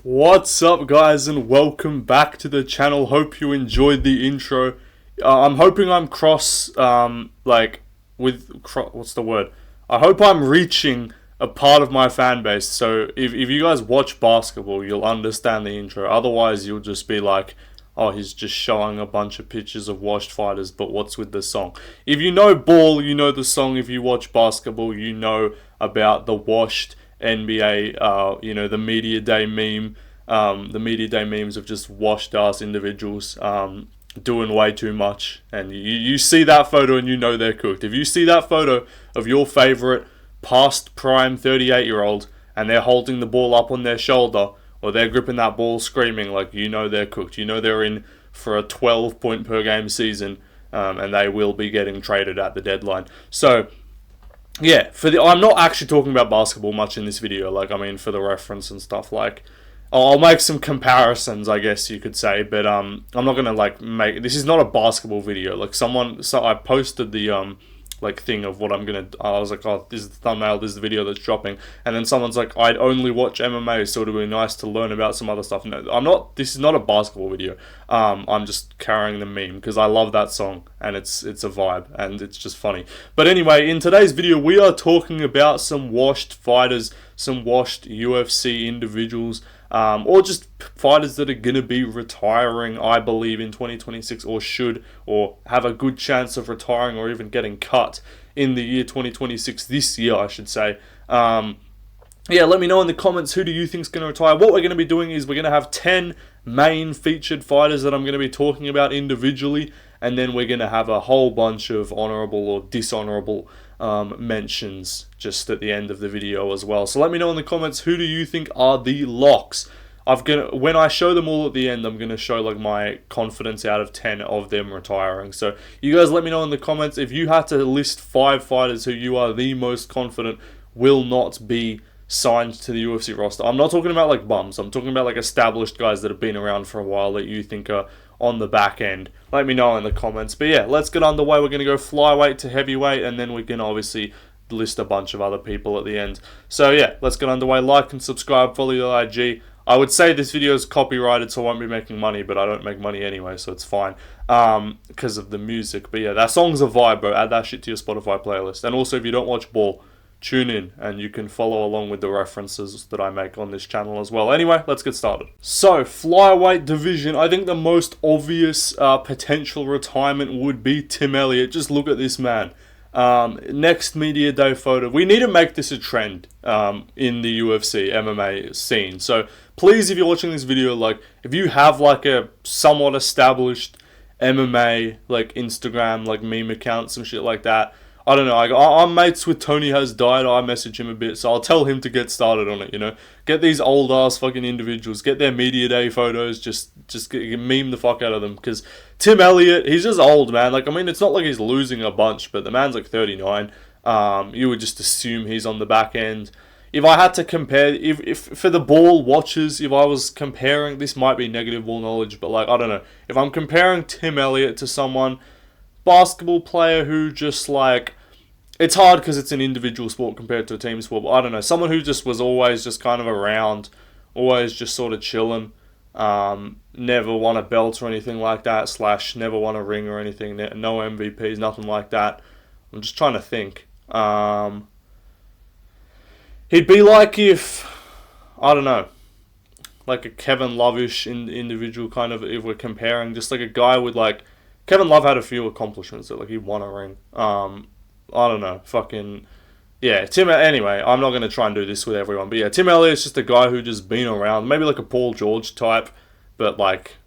What's up, guys, and welcome back to the channel. Hope you enjoyed the intro. I'm hoping I'm what's the word? I hope I'm reaching a part of my fan base. So if you guys watch basketball, you'll understand the intro. Otherwise, you'll just be like, oh, he's just showing a bunch of pictures of washed fighters, but what's with the song? If you know ball, you know the song. If you watch basketball, you know about the washed NBA, the media day meme, the media day memes of just washed ass individuals doing way too much. And you see that photo and you know they're cooked. If you see that photo of your favorite past prime 38-year-old and they're holding the ball up on their shoulder or they're gripping that ball screaming, like, you know they're cooked. You know they're in for a 12-point per game season, and they will be getting traded at the deadline. So yeah, I'm not actually talking about basketball much in this video, for the reference and stuff, I'll make some comparisons, I guess you could say, but I'm not gonna this is not a basketball video. I posted the thing of what I was like, oh, this is the thumbnail, this is the video that's dropping, and then someone's like, I'd only watch MMA, so it'd be nice to learn about some other stuff. No, this is not a basketball video. I'm just carrying the meme because I love that song and it's a vibe and it's just funny. But anyway, in today's video we are talking about some washed fighters, some washed UFC individuals, or just fighters that are going to be retiring, I believe, in 2026, or should, or have a good chance of retiring or even getting cut in the year 2026, this year I should say. Yeah, let me know in the comments, who do you think is going to retire? What we're going to be doing is we're going to have 10 main featured fighters that I'm going to be talking about individually, and then we're going to have a whole bunch of honourable or dishonourable mentions just at the end of the video as well. So let me know in the comments, who do you think are the locks? When I show them all at the end, I'm going to show my confidence out of 10 of them retiring. So you guys let me know in the comments, if you had to list 5 fighters who you are the most confident will not be signed to the UFC roster. I'm not talking about bums. I'm talking about established guys that have been around for a while that you think are on the back end. Let me know in the comments. But yeah, let's get underway. We're going to go flyweight to heavyweight, and then we can obviously list a bunch of other people at the end. So yeah, let's get underway. Like and subscribe, follow the IG. I would say this video is copyrighted, so I won't be making money, but I don't make money anyway, so it's fine because of the music. But yeah, that song's a vibe, bro. Add that shit to your Spotify playlist. And also, if you don't watch ball, tune in and you can follow along with the references that I make on this channel as well. Anyway, let's get started. So, flyweight division, I think the most obvious potential retirement would be Tim Elliott. Just look at this man. Next media day photo. We need to make this a trend in the UFC MMA scene. So please, if you're watching this video, if you have a somewhat established MMA Instagram meme account, some shit like that, I don't know, I'm mates with Tony Has Died. I message him a bit, so I'll tell him to get started on it, Get these old ass fucking individuals, get their media day photos, just meme the fuck out of them, because Tim Elliott, he's just old, man. It's not like he's losing a bunch, but the man's 39. You would just assume he's on the back end. If I had to compare, if for the ball watchers, if I was comparing, this might be negative ball knowledge, but I don't know, if I'm comparing Tim Elliott to someone, basketball player who just it's hard because it's an individual sport compared to a team sport, but I don't know, someone who just was always just kind of around, always just sort of chilling, never won a belt or anything like that, / never won a ring or anything, no MVPs, nothing like that. I'm just trying to think. He'd be if, I don't know, a Kevin Love-ish individual kind of, if we're comparing, just a guy with Kevin Love had a few accomplishments that he won a ring. I don't know, fucking yeah. Anyway, I'm not gonna try and do this with everyone, but yeah, Tim Elliott's just a guy who just been around, maybe a Paul George type, but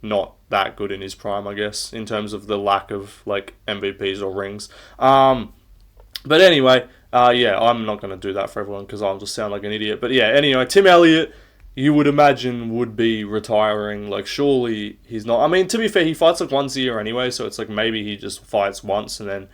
not that good in his prime, I guess, in terms of the lack of MVPs or rings. But anyway, yeah, I'm not gonna do that for everyone because I'll just sound like an idiot. But yeah, anyway, Tim Elliott, you would imagine, would be retiring. Surely he's not. I mean, to be fair, he fights once a year anyway, so it's maybe he just fights once and then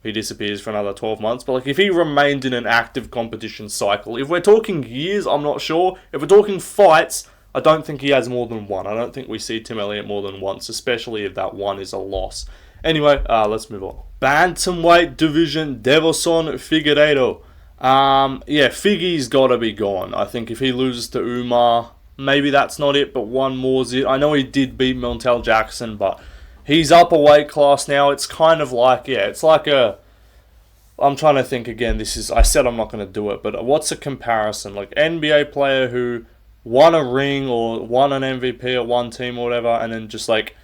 he disappears for another 12 months. But if he remained in an active competition cycle, if we're talking years, I'm not sure. If we're talking fights, I don't think he has more than one. I don't think we see Tim Elliott more than once, especially if that one is a loss. Anyway, let's move on. Bantamweight division, Deverson Figueiredo. Yeah, Figgy's got to be gone. I think if he loses to Umar, maybe that's not it, but one more's it. I know he did beat Montel Jackson, but he's up a weight class now. It's kind of like, yeah, it's like a... I'm trying to think again. I said I'm not going to do it, but what's a comparison? Like NBA player who won a ring or won an MVP at one team or whatever, and then just like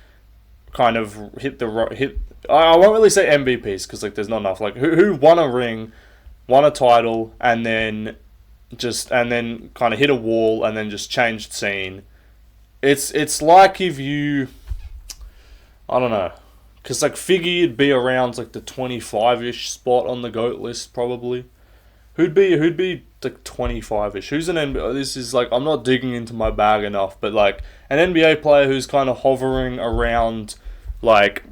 kind of hit. I won't really say MVPs because like there's not enough. Like who won a ring, won a title, and then kind of hit a wall and then just changed scene. It's like if you, I don't know. Because, like, Figgy would be around, like, the 25-ish spot on the GOAT list, probably. Who'd be like, 25-ish? Who's an NBA... This is, like, I'm not digging into my bag enough, but, like, an NBA player who's kind of hovering around, like...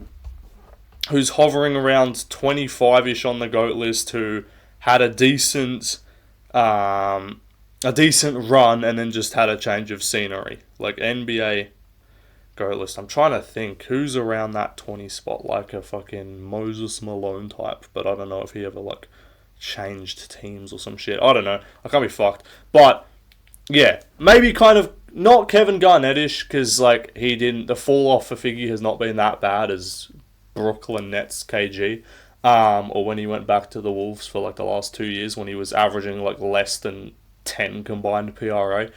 Who's hovering around 25-ish on the GOAT list, who had a decent run and then just had a change of scenery. Like, NBA... GOAT list. I'm trying to think who's around that 20 spot, like a fucking Moses Malone type, but I don't know if he ever like changed teams or some shit. I don't know. I can't be fucked. But yeah, maybe kind of not Kevin Garnett-ish because like he didn't. The fall off for Figgy has not been that bad as Brooklyn Nets KG, or when he went back to the Wolves for like the last 2 years when he was averaging like less than 10 combined PRA.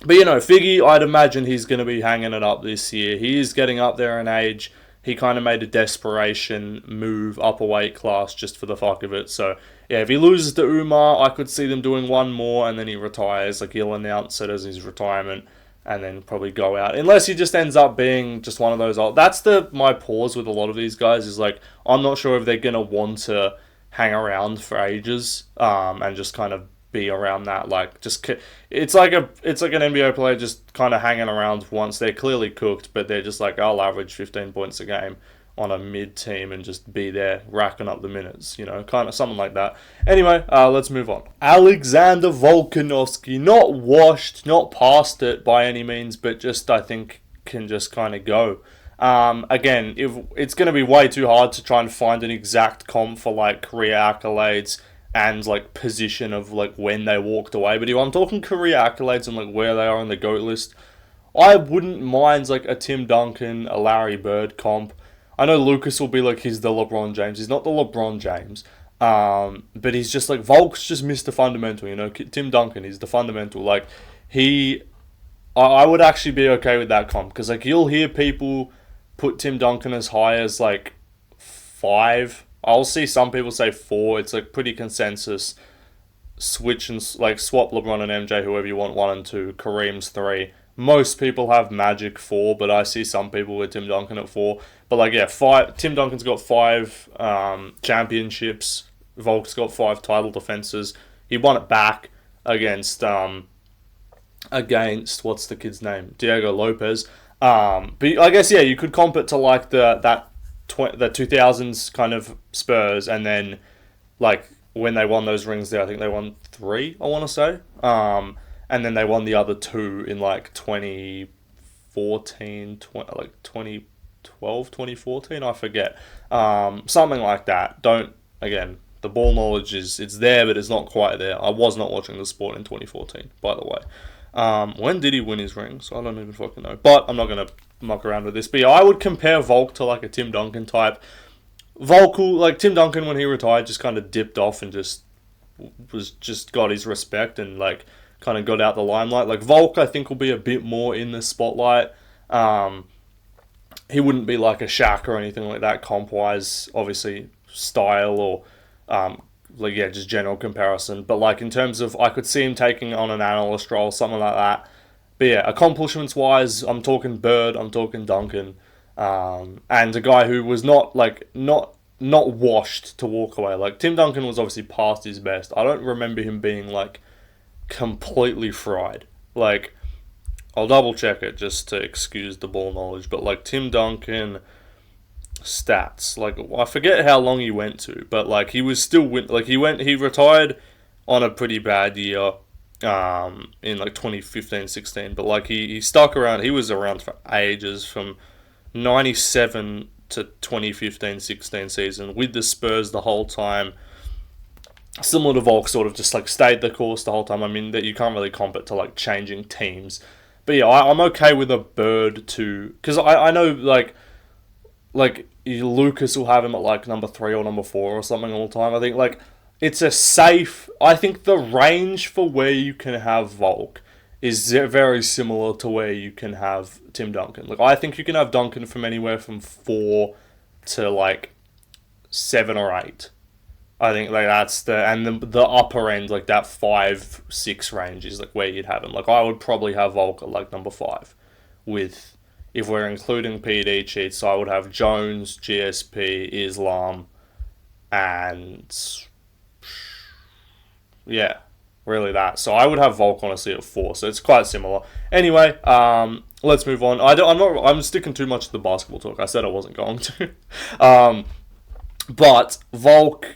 But, you know, Figgy, I'd imagine he's going to be hanging it up this year. He is getting up there in age. He kind of made a desperation move up a weight class just for the fuck of it. So, yeah, if he loses to Umar, I could see them doing one more and then he retires. Like, he'll announce it as his retirement and then probably go out. Unless he just ends up being just one of those old... That's my pause with a lot of these guys is, like, I'm not sure if they're going to want to hang around for ages and just kind of be around that, like, just it's like an NBA player just kind of hanging around once they're clearly cooked, but they're just like, I'll average 15 points a game on a mid team and just be there racking up the minutes, you know, kind of something like that. Anyway, let's move on. Alexander Volkanovski, not washed, not past it by any means, but just I think can just kind of go. Again, if it's going to be way too hard to try and find an exact comp for like career accolades and like position of like when they walked away. But if I'm talking career accolades and like where they are on the GOAT list, I wouldn't mind like a Tim Duncan, a Larry Bird comp. I know Lucas will be like he's the LeBron James. He's not the LeBron James. But he's just like Volk's just missed the fundamental, you know. Tim Duncan is the fundamental. Like I would actually be okay with that comp because like you'll hear people put Tim Duncan as high as like 5. I'll see some people say 4. It's like pretty consensus. Switch and like swap LeBron and MJ, whoever you want, 1 and 2. Kareem's 3. Most people have Magic 4, but I see some people with Tim Duncan at 4. But like 5. Tim Duncan's got 5 championships. Volk's got 5 title defenses. He won it back against what's the kid's name? Diego Lopez. But I guess you could comp it to like the 2000s kind of Spurs, and then like when they won those rings there, I think they won 3, I want to say, and then they won the other 2 in like 2014, 2012, 2014, I forget, something like that. The ball knowledge it's there, but it's not quite there. I was not watching the sport in 2014, by the way. When did he win his rings? I don't even fucking know. But I'm not going to muck around with this. But yeah, I would compare Volk to like a Tim Duncan type. Tim Duncan when he retired just kind of dipped off and just got his respect and like kind of got out the limelight. Like Volk I think will be a bit more in the spotlight. He wouldn't be like a Shaq or anything like that comp-wise, obviously style or just general comparison. But like in terms of, I could see him taking on an analyst role, something like that. But yeah, accomplishments wise, I'm talking Bird, I'm talking Duncan, and a guy who was not washed to walk away. Like Tim Duncan was obviously past his best. I don't remember him being like completely fried. Like I'll double check it just to excuse the ball knowledge. But like Tim Duncan stats, like I forget how long he went to, but like he was still he retired on a pretty bad year in like 2015-16, but like he stuck around. He was around for ages from 97 to 2015-16 season with the Spurs the whole time. similar to Volk, sort of just like stayed the course the whole time. I mean, that you can't really comp it to like changing teams. But yeah, I'm okay with a Bird too, because I know like Lucas will have him at like number 3 or number 4 or something all the time. I think like it's a safe. I think the range for where you can have Volk is very similar to where you can have Tim Duncan. Like I think you can have Duncan from anywhere from 4 to like 7 or 8. I think like that's the upper end, like that 5-6 range is like where you'd have him. Like I would probably have Volk at like number 5, with, if we're including PD cheats, so I would have Jones, GSP, Islam, and yeah, really that. So I would have Volk honestly at 4. So it's quite similar. Anyway, let's move on. I'm sticking too much to the basketball talk. I said I wasn't going to. But Volk,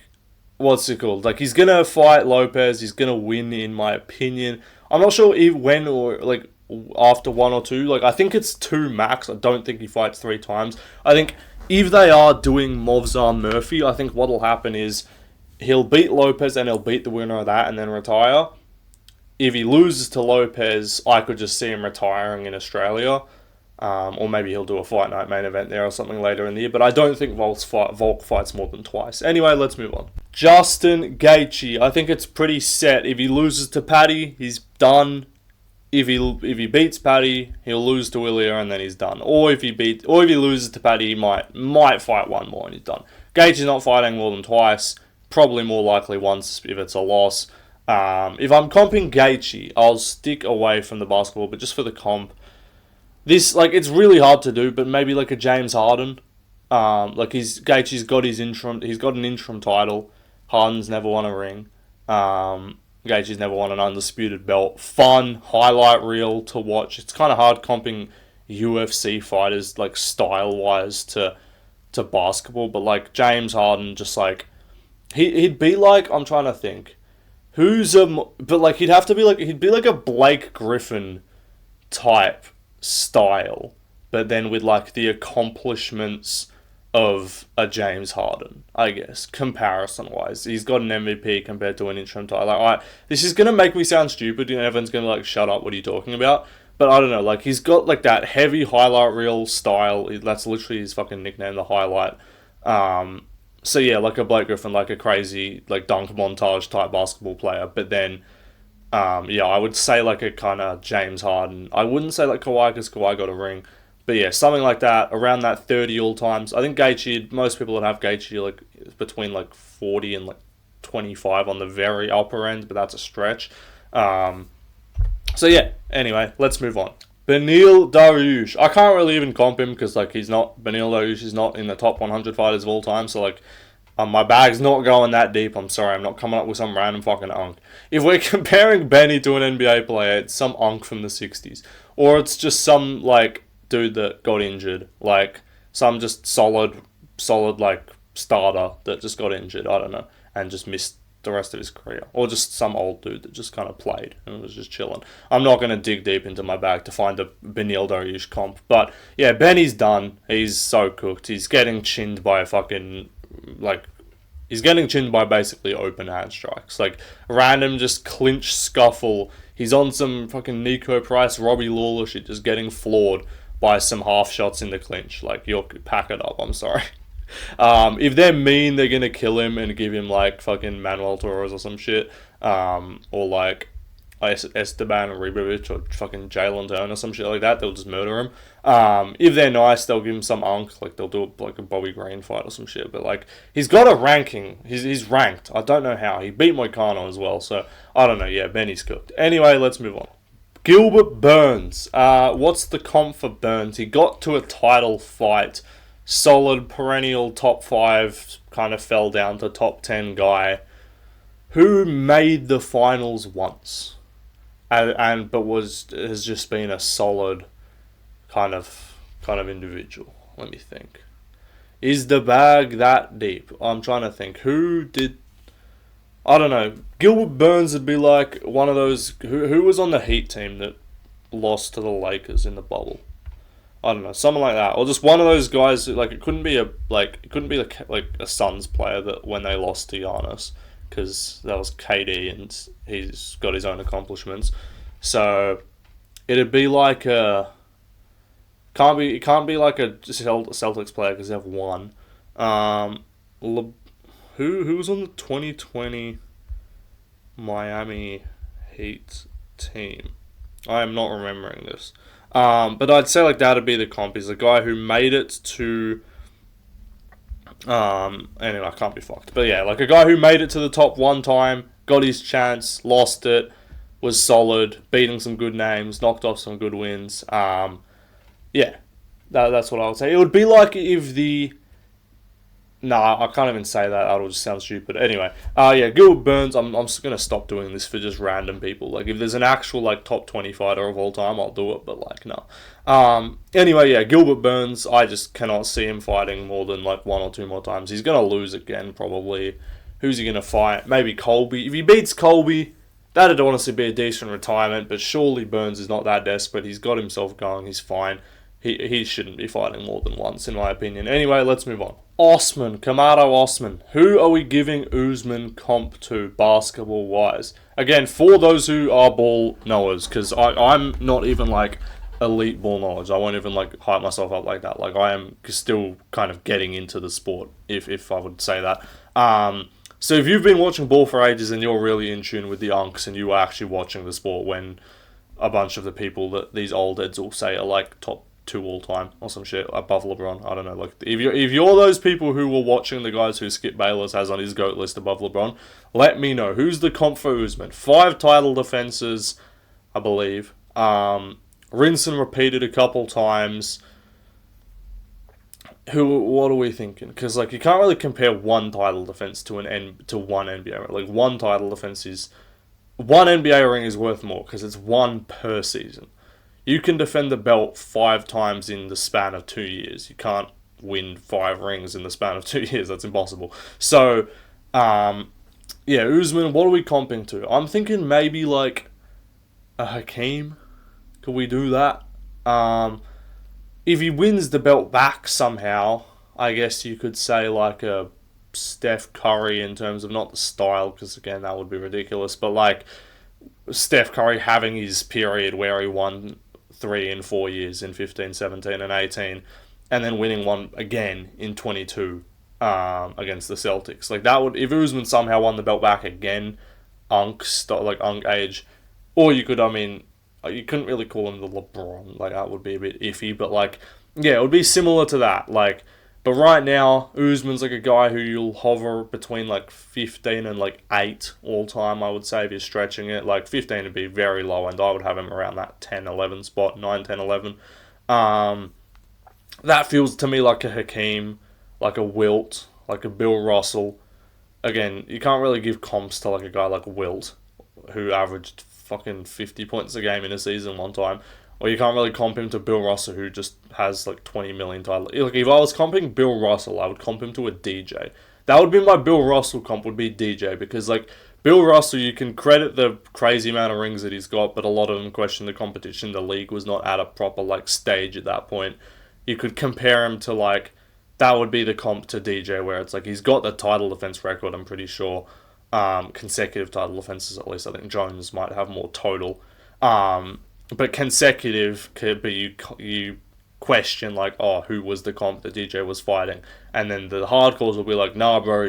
what's it called? Like, he's gonna fight Lopez. He's gonna win, in my opinion. I'm not sure if when or like after 1 or 2. Like, I think it's 2 max. I don't think he fights 3 times. I think if they are doing Movzar Murphy, I think what'll happen is he'll beat Lopez and he'll beat the winner of that and then retire. If he loses to Lopez, I could just see him retiring in Australia. Or maybe he'll do a fight night main event there or something later in the year. But I don't think Volk fights more than twice. Anyway, let's move on. Justin Gaethje. I think it's pretty set. If he loses to Paddy, he's done. If he beats Paddy, he'll lose to Ilya and then he's done. Or if he loses to Paddy, he might fight one more and he's done. Gaethje's not fighting more than twice. Probably more likely once if it's a loss. If I'm comping Gaethje, I'll stick away from the basketball, but just for the comp, this, like, it's really hard to do, but maybe like a James Harden. Gaethje's got he's got an interim title. Harden's never won a ring. Gaethje's never won an undisputed belt. Fun highlight reel to watch. It's kind of hard comping UFC fighters like style wise to basketball, but like James Harden, just like he'd be like, I'm trying to think, but like he'd be like a Blake Griffin type style, but then with like the accomplishments of a James Harden, I guess, comparison-wise. He's got an MVP compared to an interim title. Like, this is going to make me sound stupid, and everyone's going to like, shut up, what are you talking about? But I don't know, like, he's got like that heavy highlight reel style. That's literally his fucking nickname, the highlight. So yeah, like a Blake Griffin, like a crazy, like, dunk montage type basketball player. But then, I would say like a kind of James Harden. I wouldn't say like Kawhi, because Kawhi got a ring. But yeah, something like that, around that 30 all times. I think Gaethje, most people would have Gaethje like between like 40 and like 25 on the very upper end, but that's a stretch. So yeah, anyway, let's move on. Beneil Dariush. I can't really even comp him because like Beneil Dariush is not in the top 100 fighters of all time, so like my bag's not going that deep. I'm sorry, I'm not coming up with some random fucking unk. If we're comparing Benny to an NBA player, it's some unk from the 60s. Or it's just some like dude that got injured, like some just solid like starter that just got injured, I don't know, and just missed the rest of his career, or just some old dude that just kind of played and was just chilling. I'm not going to dig deep into my bag to find a Beneil Dariush comp, but yeah, Benny's done. He's so cooked. He's getting chinned by a fucking, like, he's getting chinned by basically open hand strikes, like random just clinch scuffle. He's on some fucking Nico Price, Robbie Lawler shit, just getting floored by some half shots in the clinch. Like, you'll pack it up, I'm sorry. If they're mean, they're gonna kill him and give him like fucking Manuel Torres or some shit. Or like Esteban Ribovic or fucking Jalen Turner or some shit like that. They'll just murder him. If they're nice, they'll give him some unk, like they'll do like a Bobby Green fight or some shit. But like, he's got a ranking. He's ranked. I don't know how. He beat Moicano as well, so I don't know. Yeah, Benny's cooked. Anyway, let's move on. Gilbert Burns. What's the comp for Burns? He got to a title fight. Solid, perennial top 5, kind of fell down to top 10 guy who made the finals once. But has just been a solid kind of individual. Let me think. Is the bag that deep? I'm trying to think. Who did... I don't know. Gilbert Burns would be like one of those... Who was on the Heat team that lost to the Lakers in the bubble? I don't know, something like that, or just one of those guys. Like, it couldn't be a Suns player that when they lost to Giannis, because that was KD and he's got his own accomplishments. So it'd be like a it can't be like a Celtics player because they have one. Who was on the 2020 Miami Heat team? I am not remembering this. But I'd say like that'd be the comp. He's a guy who made it to. Anyway, I can't be fucked. But yeah, like a guy who made it to the top one time, got his chance, lost it, was solid, beating some good names, knocked off some good wins. Yeah, that's what I would say. It would be like if the. Nah, I can't even say that. That'll just sound stupid. Anyway, yeah, Gilbert Burns. I'm just gonna stop doing this for just random people. Like, if there's an actual like top 20 fighter of all time, I'll do it. But like, no. Anyway, yeah, Gilbert Burns. I just cannot see him fighting more than like one or two more times. He's gonna lose again, probably. Who's he gonna fight? Maybe Colby. If he beats Colby, that'd honestly be a decent retirement. But surely Burns is not that desperate. He's got himself going. He's fine. He shouldn't be fighting more than once, in my opinion. Anyway, let's move on. Kamaru Usman. Who are we giving Usman comp to basketball-wise? Again, for those who are ball knowers, because I'm not even like elite ball knowledge. I won't even like hype myself up like that. Like, I am still kind of getting into the sport, if I would say that. So if you've been watching ball for ages and you're really in tune with the unks and you are actually watching the sport when a bunch of the people that these old heads will say are like top 2 all time or some shit above LeBron. I don't know. Like if you're those people who were watching the guys who Skip Bayless has on his GOAT list above LeBron, let me know who's the comp for Usman. 5 title defenses, I believe. Rinse and repeated a couple times. What are we thinking? Because like you can't really compare one title defense to one NBA. Like one title defense is one NBA ring is worth more because it's one per season. You can defend the belt 5 times in the span of 2 years. You can't win 5 rings in the span of 2 years. That's impossible. So, yeah, Usman, what are we comping to? I'm thinking maybe like a Hakeem. Could we do that? If he wins the belt back somehow, I guess you could say like a Steph Curry in terms of not the style, because again, that would be ridiculous, but like Steph Curry having his period where he won 3 in 4 years in 15, 17, and 18, and then winning one again in 22 against the Celtics. Like that would, if Usman somehow won the belt back again, Unk age, or you could, you couldn't really call him the LeBron. Like that would be a bit iffy, but like, yeah, it would be similar to that. Like, but right now, Usman's like a guy who you'll hover between like 15 and like 8 all time, I would say, if you're stretching it. Like 15 would be very low, and I would have him around that 10, 11 spot, 9, 10, 11. That feels to me like a Hakeem, like a Wilt, like a Bill Russell. Again, you can't really give comps to like a guy like Wilt, who averaged fucking 50 points a game in a season one time. Or you can't really comp him to Bill Russell, who just has like 20 million titles. Like if I was comping Bill Russell, I would comp him to a DJ. That would be my Bill Russell comp, would be DJ, because like Bill Russell, you can credit the crazy amount of rings that he's got, but a lot of them question the competition. The league was not at a proper like stage at that point. You could compare him to like, that would be the comp to DJ, where it's like he's got the title defense record, I'm pretty sure. Consecutive title defenses, at least. I think Jones might have more total. But consecutive could be you question like, oh, who was the comp that DJ was fighting? And then the hardcores will be like, nah, bro,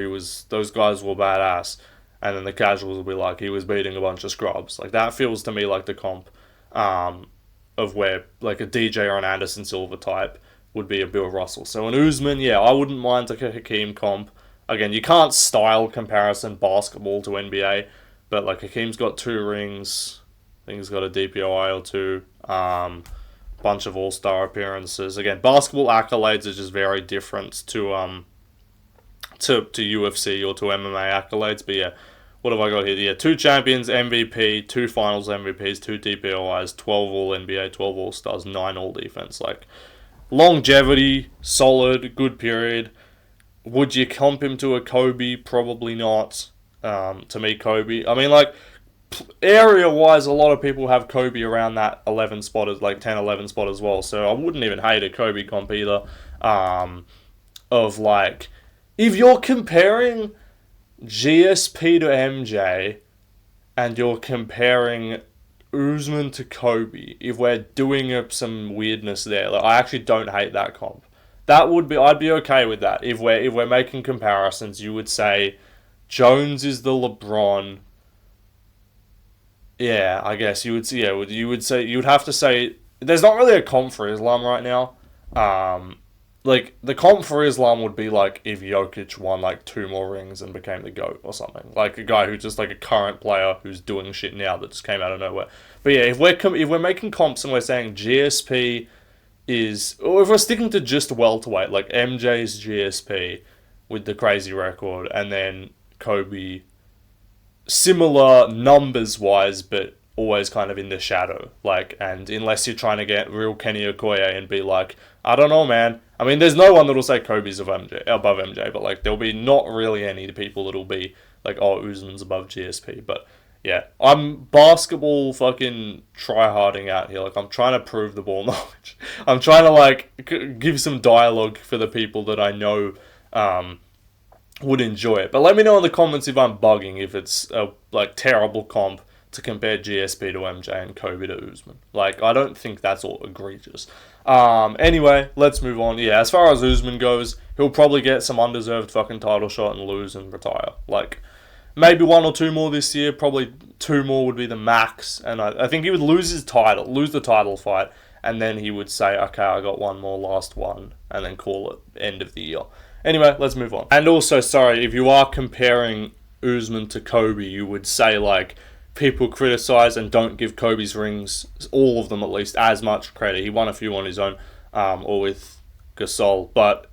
those guys were badass. And then the casuals will be like, he was beating a bunch of scrubs. Like that feels to me like the comp of where like a DJ or an Anderson Silva type would be a Bill Russell. So an Usman, yeah, I wouldn't mind like a Hakeem comp. Again, you can't style comparison basketball to NBA, but like Hakeem's got 2 rings. I think he's got a DPOI or 2. Bunch of all-star appearances. Again, basketball accolades are just very different to UFC or to MMA accolades. But yeah, what have I got here? Yeah, 2 champions, MVP, 2 finals MVPs, 2 DPOIs, 12 all-NBA, 12 all-stars, 9 all-defense. Like, longevity, solid, good period. Would you comp him to a Kobe? Probably not. To me, Kobe. I mean, like, area-wise, a lot of people have Kobe around that 11 spot, like 10, 11 spot as well. So I wouldn't even hate a Kobe comp either. Of like, if you're comparing GSP to MJ, and you're comparing Usman to Kobe, if we're doing some weirdness there, like, I actually don't hate that comp. I'd be okay with that. If we're making comparisons, you would say Jones is the LeBron. Yeah, I guess you would say. Yeah, you would have to say there's not really a comp for Islam right now. Like the comp for Islam would be like if Jokic won like 2 more rings and became the GOAT or something. Like a guy who's just like a current player who's doing shit now that just came out of nowhere. But yeah, if we're making comps and we're saying GSP is, or if we're sticking to just welterweight, like MJ's GSP with the crazy record, and then Kobe, similar numbers wise, but always kind of in the shadow. Like, and unless you're trying to get real Kenny Okoye and be like, I don't know, man. I mean, there's no one that'll say Kobe's above MJ, but like, there'll be not really any people that'll be like, oh, Usman's above GSP. But yeah, I'm basketball fucking try-harding out here. Like, I'm trying to prove the ball knowledge. I'm trying to like give some dialogue for the people that I know would enjoy it. But let me know in the comments if I'm bugging, if it's a like terrible comp to compare GSP to MJ and Kobe to Usman. Like, I don't think that's all egregious. Anyway, let's move on. Yeah, as far as Usman goes, he'll probably get some undeserved fucking title shot and lose and retire. Like, maybe 1 or 2 more this year. Probably 2 more would be the max. And I think he would lose the title fight, and then he would say, okay, I got 1 more, last one, and then call it end of the year. Anyway, let's move on. And also, sorry, if you are comparing Usman to Kobe, you would say, like, people criticize and don't give Kobe's rings, all of them at least, as much credit. He won a few on his own, or with Gasol, but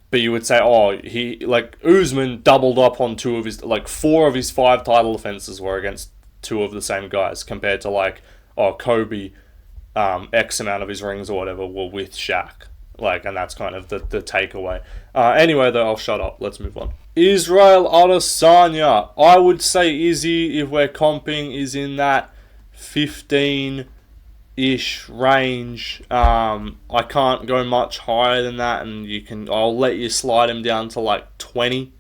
but you would say, oh, he, like, Usman doubled up on 2 of his, like, 4 of his 5 title defenses were against 2 of the same guys, compared to, like, oh, Kobe, X amount of his rings or whatever were with Shaq. Like, and that's kind of the takeaway. Anyway, though, I'll shut up. Let's move on. Israel Adesanya. I would say Izzy, if we're comping, is in that 15-ish range. I can't go much higher than that, and I'll let you slide him down to like 20.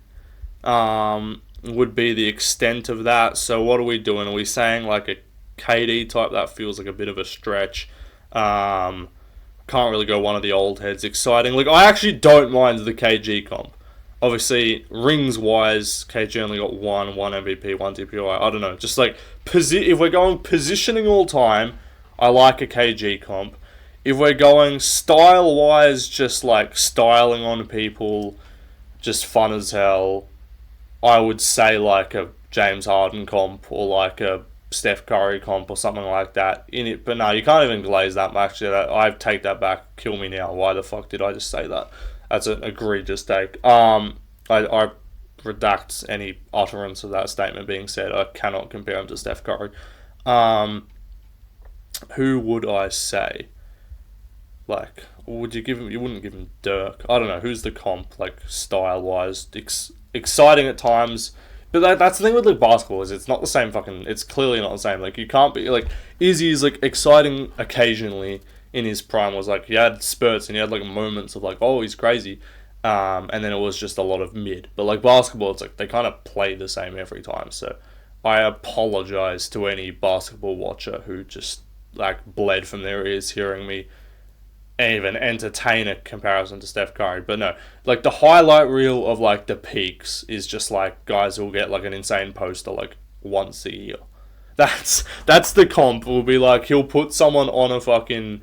Would be the extent of that. So what are we doing? Are we saying like a KD type? That feels like a bit of a stretch. Can't really go one of the old heads. Exciting. Like, I actually don't mind the KG comp. Obviously, rings-wise, KG only got one MVP, 1 DPI. I don't know. Just like, if we're going positioning all time, I like a KG comp. If we're going style-wise, just like styling on people, just fun as hell, I would say like a James Harden comp or like a Steph Curry comp or something like that in it. But no, you can't even glaze that much. I take that back. Kill me now. Why the fuck did I just say that? That's an egregious take. I redact any utterance of that statement being said. I cannot compare him to Steph Curry. Who would I say? Like, would you give him? You wouldn't give him Dirk. I don't know. Who's the comp? Like, style-wise, exciting at times. But that's the thing with like basketball, is it's not the same fucking. It's clearly not the same. Like, you can't be like Izzy is like exciting occasionally. In his prime was like he had spurts and he had like moments of like, oh, he's crazy, and then it was just a lot of mid. But like basketball, it's like they kind of play the same every time. So I apologize to any basketball watcher who just like bled from their ears hearing me even entertain a comparison to Steph Curry. But no, like the highlight reel of like the peaks is just like guys who will get like an insane poster like once a year. That's the comp. Will be like he'll put someone on a fucking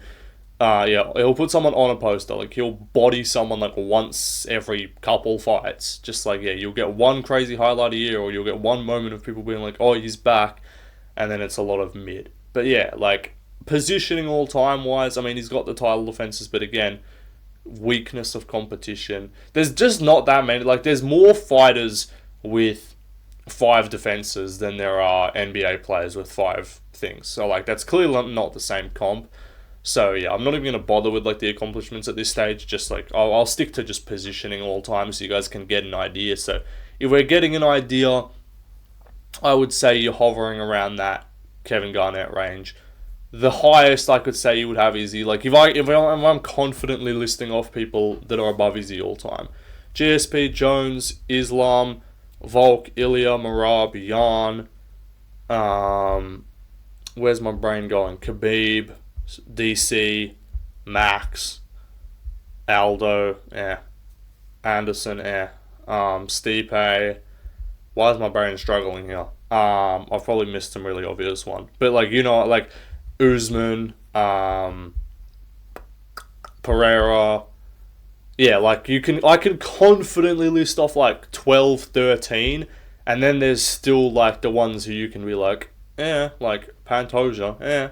he'll put someone on a poster. Like he'll body someone like once every couple fights. Just like, yeah, you'll get one crazy highlight a year, or you'll get one moment of people being like, oh, he's back, and then it's a lot of mid. But yeah, like positioning all time wise, I mean, he's got the title defenses, but again, weakness of competition. There's just not that many. Like there's more fighters with 5 defenses than there are NBA players with 5 things. So like that's clearly not the same comp. So yeah, I'm not even going to bother with like the accomplishments at this stage. Just like I'll stick to just positioning all time so you guys can get an idea. So if we're getting an idea, I would say you're hovering around that Kevin Garnett range. The highest I could say you would have Izzy. Like if I'm confidently listing off people that are above Izzy all time, GSP, Jones, Islam, Volk, Ilya, Marab, Jan. Where's my brain going? Khabib, DC, Max, Aldo, Anderson, Stipe. Why is my brain struggling here? I've probably missed some really obvious one. But, like, you know, like, Usman, Pereira. Yeah, like, I can confidently list off, like, 12, 13. And then there's still, like, the ones who you can be like, like, Pantoja,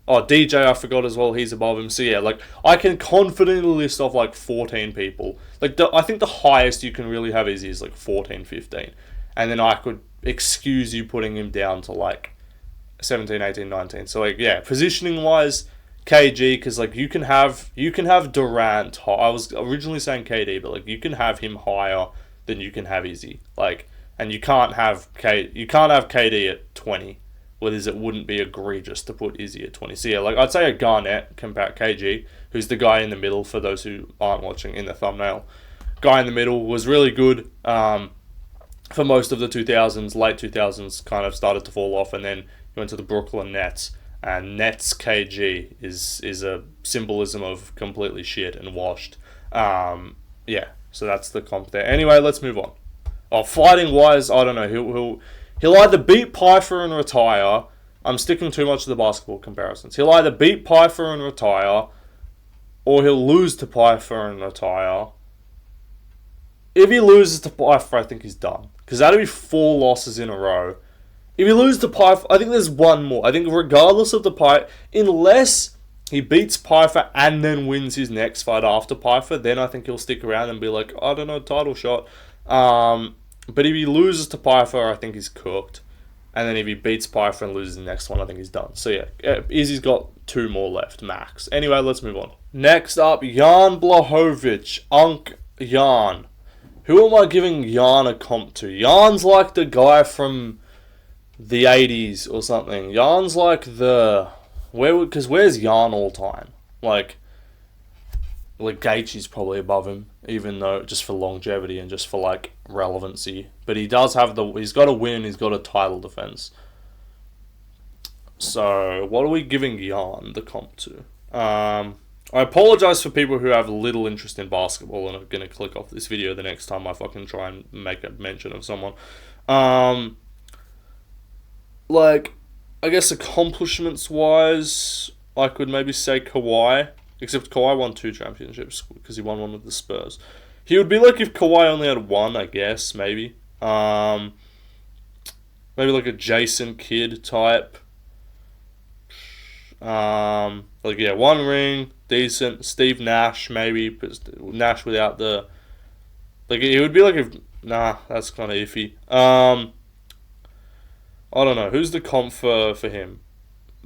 Oh, DJ, I forgot as well, he's above him. So, yeah, like, I can confidently list off, like, 14 people. Like, I think the highest you can really have is like, 14, 15. And then I could excuse you putting him down to, like, 17, 18, 19. So, like, yeah, positioning-wise, KG, because, like, you can have Durant. I was originally saying KD, but, like, you can have him higher than you can have Izzy. Like, and you can't have KD at 20. Whereas it wouldn't be egregious to put Izzy at 20. So yeah, like I'd say a Garnett compared KG, who's the guy in the middle for those who aren't watching in the thumbnail. Guy in the middle was really good for most of the 2000s. Late 2000s kind of started to fall off, and then he went to the Brooklyn Nets. And Nets KG is a symbolism of completely shit and washed. Yeah, so that's the comp there. Anyway, let's move on. Fighting wise, I don't know. He'll either beat Pyfer and retire. I'm sticking too much to the basketball comparisons. He'll either beat Pyfer and retire, or he'll lose to Pyfer and retire. If he loses to Pyfer, I think he's done. Because that'll be 4 losses in a row. If he loses to Pyfer, I think there's one more. I think regardless of the Pyfer, unless he beats Pyfer and then wins his next fight after Pyfer, then I think he'll stick around and be like, I don't know, title shot. But if he loses to Pyfer, I think he's cooked. And then if he beats Pyfer and loses the next one, I think he's done. So yeah, Izzy's got 2 more left, max. Anyway, let's move on. Next up, Jan Blachowicz. Jan. Who am I giving Jan a comp to? Jan's like the guy from the 80s or something. Jan's like because where's Jan all time? Like Gaethje's probably above him, even though just for longevity and just for like relevancy. But he does have he's got a win, he's got a title defense. So what are we giving Jan the comp to? I apologize for people who have little interest in basketball and are gonna click off this video the next time I fucking try and make a mention of someone. Like, I guess accomplishments wise, I could maybe say Kawhi. Except Kawhi won 2 championships because he won one with the Spurs. He would be like if Kawhi only had 1, I guess, maybe. Maybe like a Jason Kidd type. Like, yeah, 1 ring, decent. Steve Nash, maybe. But Nash without the... Like, it would be like if... Nah, that's kind of iffy. I don't know. Who's the comp for him?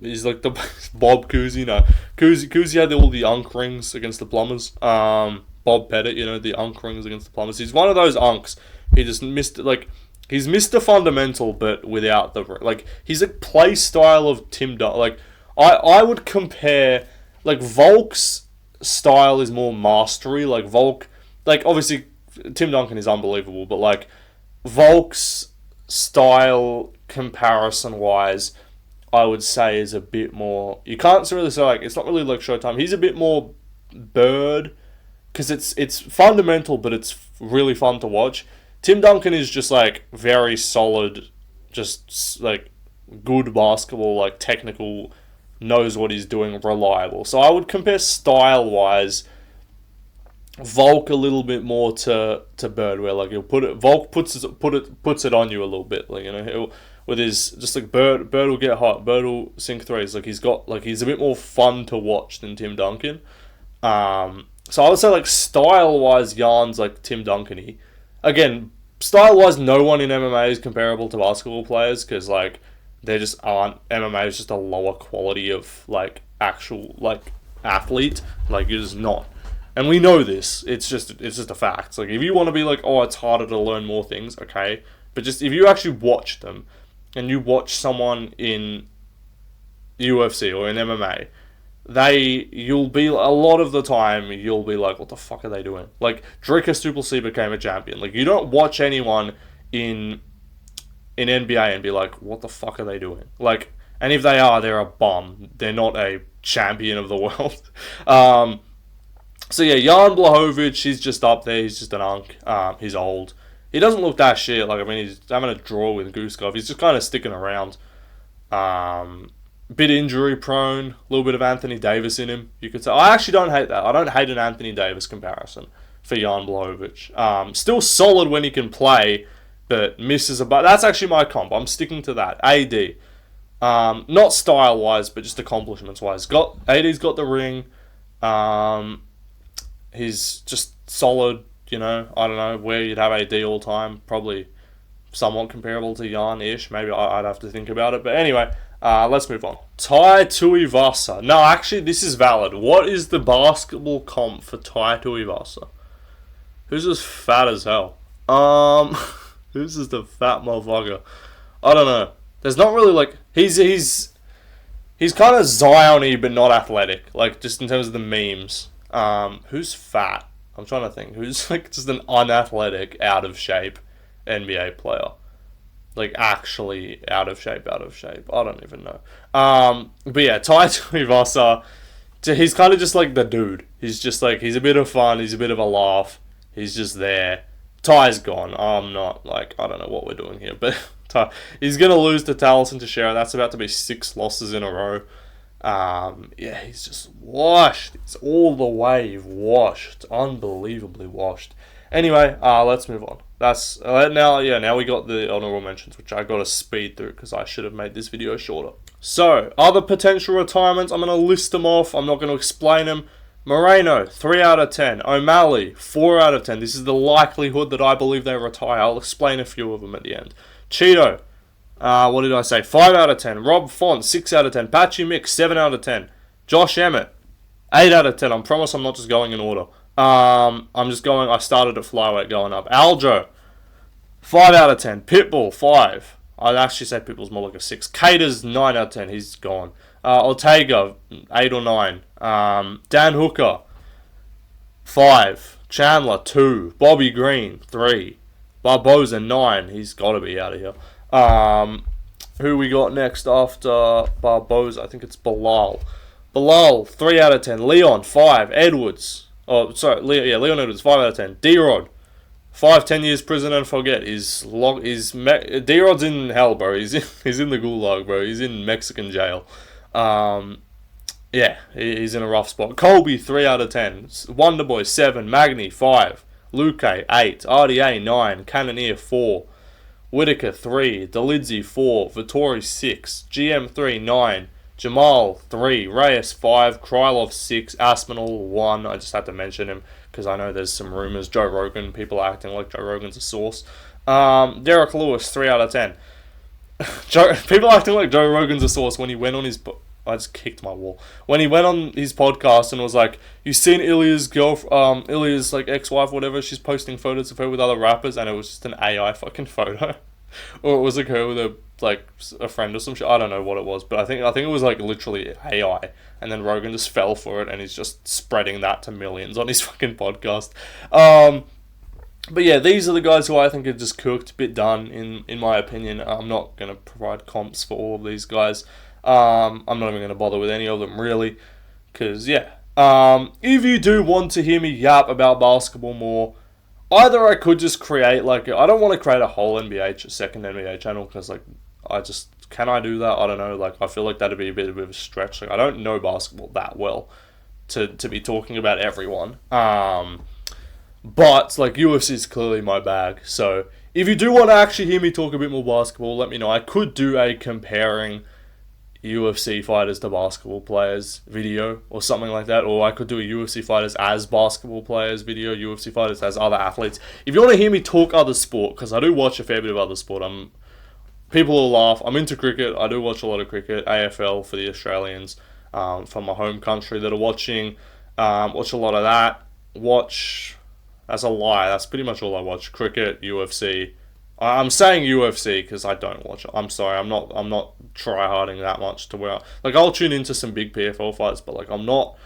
He's like the Bob Cousy, no. Cousy had all the Unk rings against the Plumbers. Bob Pettit, the Unk rings against the Plumbers. He's one of those Unks. He just missed, he's missed the fundamental, but without the, he's a play style of Tim Duncan. I would compare, Volk's style is more mastery. Volk, obviously, Tim Duncan is unbelievable, but, Volk's style comparison-wise, I would say is a bit more... You can't really say, it's not really like Showtime. He's a bit more Bird, because it's fundamental, but it's really fun to watch. Tim Duncan is just, very solid, just, good basketball, technical, knows what he's doing, reliable. So I would compare style-wise Volk a little bit more to Bird, where, he'll put it... Volk puts it on you a little bit, he'll... With his, just Bird will get hot, Bird will sink threes. He's a bit more fun to watch than Tim Duncan. So I would say, style-wise, Jan's, Tim Duncan-y. Again, style-wise, no one in MMA is comparable to basketball players, because, they just aren't. MMA is just a lower quality of, actual, athlete. You're just not. And we know this. It's just a fact. If you want to be it's harder to learn more things, okay. But just, if you actually watch them, and you watch someone in UFC or in MMA, you'll be, a lot of the time, you'll be like, what the fuck are they doing? Like, Dricus Duplessis became a champion. Like, you don't watch anyone in NBA and be like, what the fuck are they doing? Like, and if they are, they're a bum. They're not a champion of the world. So yeah, Jan Blachowicz, he's just up there. He's just an unk. He's old. He doesn't look that shit. Like, I mean, he's having a draw with Guskov. He's just kind of sticking around. Bit injury prone. A little bit of Anthony Davis in him, you could say. I actually don't hate that. I don't hate an Anthony Davis comparison for Jan Blachowicz. Still solid when he can play, but misses a but. That's actually my comp. I'm sticking to that. AD. Not style-wise, but just accomplishments-wise. AD's got the ring. He's just solid, you know. I don't know where you'd have AD all the time. Probably somewhat comparable to Jan-ish. Maybe I'd have to think about it. But anyway, let's move on. Tai Tuivasa. No, actually, this is valid. What is the basketball comp for Tai Tuivasa? Who's just fat as hell? Who's just a fat motherfucker? I don't know. There's not really, like, he's kind of Zion-y, but not athletic. Like, just in terms of the memes. Who's fat? I'm trying to think. Who's, like, just an unathletic, out of shape NBA player? Like, actually out of shape. I don't even know. But yeah, Tai Tuivasa, he's kind of just like the dude. He's just like, he's a bit of fun. He's a bit of a laugh. He's just there. Ty's gone. I'm not, like, I don't know what we're doing here, but he's going to lose to Taliesin Teixeira. That's about to be 6 losses in a row. Yeah, he's just washed. It's all the way washed. Unbelievably washed. Anyway, let's move on. That's now we got the honorable mentions, which I got to speed through because I should have made this video shorter. So, other potential retirements, I'm going to list them off. I'm not going to explain them. Moreno, 3 out of 10. O'Malley, 4 out of 10. This is the likelihood that I believe they retire. I'll explain a few of them at the end. Cheeto, what did I say? 5 out of 10. Rob Font, 6 out of 10. Patchy Mick, 7 out of 10. Josh Emmett, 8 out of 10. I promise I'm not just going in order. I'm just going, I started at Flyweight going up. Aljo, 5 out of 10. Pitbull, 5. I'd actually say Pitbull's more like a 6. Caters, 9 out of 10. He's gone. Ortega, 8 or 9. Dan Hooker, 5. Chandler, 2. Bobby Green, 3. Barboza, 9. He's got to be out of here. Who we got next after Barboza? I think it's Bilal. Bilal, 3 out of 10. Leon, 5. Edwards. Oh, sorry. Leon Edwards, 5 out of 10. D-Rod, 5, 10 years prison and forget. D-Rod's in hell, bro. He's in the gulag, bro. He's in Mexican jail. Yeah, he's in a rough spot. Colby, 3 out of 10. Wonderboy, 7. Magni, 5. Luque, 8. RDA, 9. Cannoneer, 4. Whitaker, 3. Delidzi, 4. Vittori, 6. GM3, 9. Jamal, 3. Reyes, 5. Krylov, 6. Aspinall, 1. I just had to mention him because I know there's some rumors. Joe Rogan, people acting like Joe Rogan's a source. Derek Lewis, 3 out of 10. People acting like Joe Rogan's a source when he went on his... I just kicked my wall. When he went on his podcast and was like, "You seen Ilya's Ilya's like ex-wife, or whatever? She's posting photos of her with other rappers," and it was just an AI fucking photo, or it was like her with a friend or some shit. I don't know what it was, but I think it was like literally AI. And then Rogan just fell for it, and he's just spreading that to millions on his fucking podcast. But yeah, these are the guys who I think are just cooked, bit done in my opinion. I'm not gonna provide comps for all of these guys. I'm not even going to bother with any of them, really, because, yeah. If you do want to hear me yap about basketball more, either I could just create, like, I don't want to create a whole second NBA channel, because, like, can I do that? I don't know, like, I feel like that'd be a bit of a stretch. Like, I don't know basketball that well to be talking about everyone. But, like, UFC is clearly my bag, so if you do want to actually hear me talk a bit more basketball, let me know. I could do a comparing UFC fighters to basketball players video or something like that, or I could do a UFC fighters as basketball players video, UFC fighters as other athletes. If you want to hear me talk other sport, because I do watch a fair bit of other sport, people will laugh. I'm into cricket. I do watch a lot of cricket, AFL for the Australians from my home country that are watching. Watch a lot of that. That's a lie. That's pretty much all I watch. Cricket, UFC. I'm saying UFC because I don't watch it. I'm sorry. I'm not try-harding that much to where, like, I'll tune into some big PFL fights, but, like, I'm not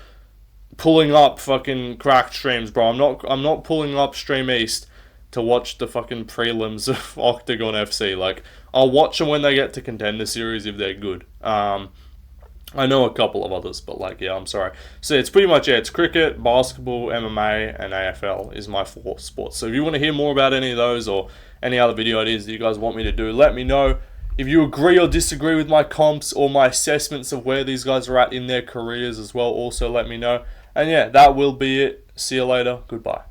pulling up fucking cracked streams, bro. I'm not pulling up Stream East to watch the fucking prelims of Octagon FC. Like, I'll watch them when they get to Contender Series if they're good. I know a couple of others, but, like, yeah, I'm sorry. So it's pretty much, it's cricket, basketball, MMA, and AFL is my 4 sports. So if you want to hear more about any of those or any other video ideas that you guys want me to do, let me know. If you agree or disagree with my comps or my assessments of where these guys are at in their careers as well, also let me know. And yeah, that will be it. See you later. Goodbye.